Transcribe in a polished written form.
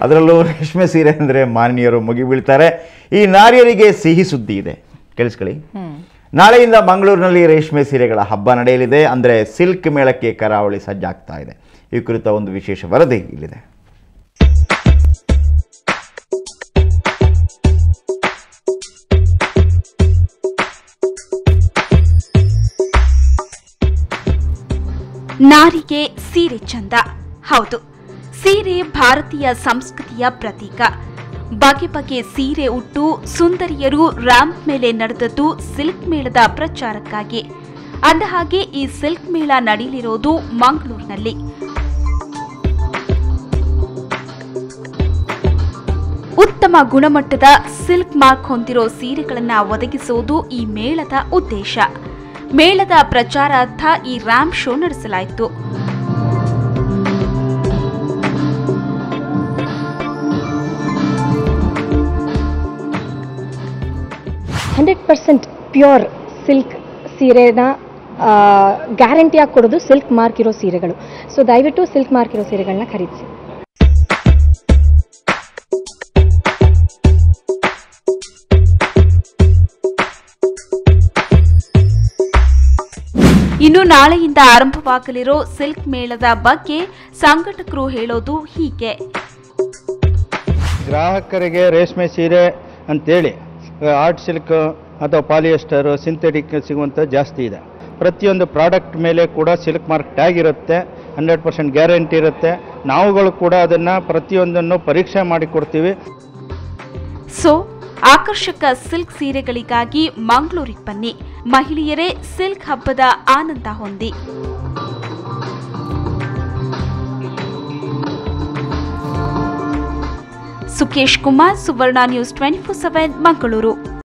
ಅದರಲ್ಲೂ ರೇಷ್ಮೆ ಸೀರೆ ಅಂದರೆ ಮಾನ್ಯರು ಮುಗಿಬೀಳ್ತಾರೆ. ಈ ನಾರಿಯರಿಗೆ ಸಿಹಿ ಸುದ್ದಿ ಇದೆ, ಕೇಳಿಸ್ಕೊಳ್ಳಿ. ನಾಳೆಯಿಂದ ಮಂಗಳೂರಿನಲ್ಲಿ ರೇಷ್ಮೆ ಸೀರೆಗಳ ಹಬ್ಬ ನಡೆಯಲಿದೆ. ಅಂದರೆ ಸಿಲ್ಕ್ ಮೇಳಕ್ಕೆ ಕರಾವಳಿ ಸಜ್ಜಾಗ್ತಾ ಇದೆ. ಈ ಕುರಿತ ಒಂದು ವಿಶೇಷ ವರದಿ ಇಲ್ಲಿದೆ. ನಾರಿಗೆ ಸೀರೆ ಚಂದ. ಹೌದು, ಸೀರೆ ಭಾರತೀಯ ಸಂಸ್ಕೃತಿಯ ಪ್ರತೀಕ. ಬಗೆ ಬಗೆ ಸೀರೆ ಉಟ್ಟು ಸುಂದರಿಯರು ರ್ಯಾಂಪ್ ಮೇಲೆ ನಡೆದದ್ದು ಸಿಲ್ಕ್ ಮೇಳದ ಪ್ರಚಾರಕ್ಕಾಗಿ. ಅಂದಹಾಗೆ ಈ ಸಿಲ್ಕ್ ಮೇಳ ನಡೆಯಲಿರೋದು ಮಂಗಳೂರಿನಲ್ಲಿ. ಉತ್ತಮ ಗುಣಮಟ್ಟದ ಸಿಲ್ಕ್ ಮಾರ್ಕ್ ಹೊಂದಿರೋ ಸೀರೆಗಳನ್ನು ಒದಗಿಸುವುದು ಈ ಮೇಳದ ಉದ್ದೇಶ. ಮೇಳದ ಪ್ರಚಾರಾರ್ಥ ಈ ರ್ಯಾಂಪ್ ಶೋ ನಡೆಸಲಾಯಿತು. 100% ಪ್ಯೂರ್ ಸಿಲ್ಕ್ ಸೀರೆನ ಗ್ಯಾರಂಟಿಯಾಗಿ ಕೊಡೋದು ಸಿಲ್ಕ್ ಮಾರ್ಕ್ ಇರೋ ಸೀರೆಗಳು. ಸೊ ದಯವಿಟ್ಟು ಸಿಲ್ಕ್ ಮಾರ್ಕ್ ಇರೋ ಸೀರೆಗಳನ್ನ ಖರೀದಿಸಿ. ಇನ್ನು ನಾಳೆಯಿಂದ ಆರಂಭವಾಗಲಿರೋ ಸಿಲ್ಕ್ ಮೇಳದ ಬಗ್ಗೆ ಸಂಘಟಕರು ಹೇಳೋದು ಹೀಗೆ. ಗ್ರಾಹಕರಿಗೆ ರೇಷ್ಮೆ ಸೀರೆ ಅಂತೇಳಿ ಆರ್ಟ್ ಸಿಲ್ಕ್ ಅಥವಾ ಪಾಲಿಯೆಸ್ಟರ್ ಸಿಂಥೆಟಿಕ್ ಸಿಗುವಂಥ ಜಾಸ್ತಿ ಇದೆ. ಪ್ರತಿಯೊಂದು ಪ್ರಾಡಕ್ಟ್ ಮೇಲೆ ಕೂಡ ಸಿಲ್ಕ್ ಮಾರ್ಕ್ ಟ್ಯಾಗ್ ಇರುತ್ತೆ, 100% ಗ್ಯಾರಂಟಿ ಇರುತ್ತೆ. ನಾವುಗಳು ಕೂಡ ಅದನ್ನು ಪ್ರತಿಯೊಂದನ್ನು ಪರೀಕ್ಷೆ ಮಾಡಿಕೊಡ್ತೀವಿ. ಸೊ ಆಕರ್ಷಕ ಸಿಲ್ಕ್ ಸೀರೆಗಳಿಗಾಗಿ ಮಂಗಳೂರಿಗೆ ಬನ್ನಿ. ಮಹಿಳೆಯರೇ ಸಿಲ್ಕ್ ಹಬ್ಬದ ಆನಂದ ಹೊಂದಿ. ಸುಕೇಶ್ ಕುಮಾರ್, ಸುವರ್ಣ ನ್ಯೂಸ್ 24/7 ಮಂಗಳೂರು.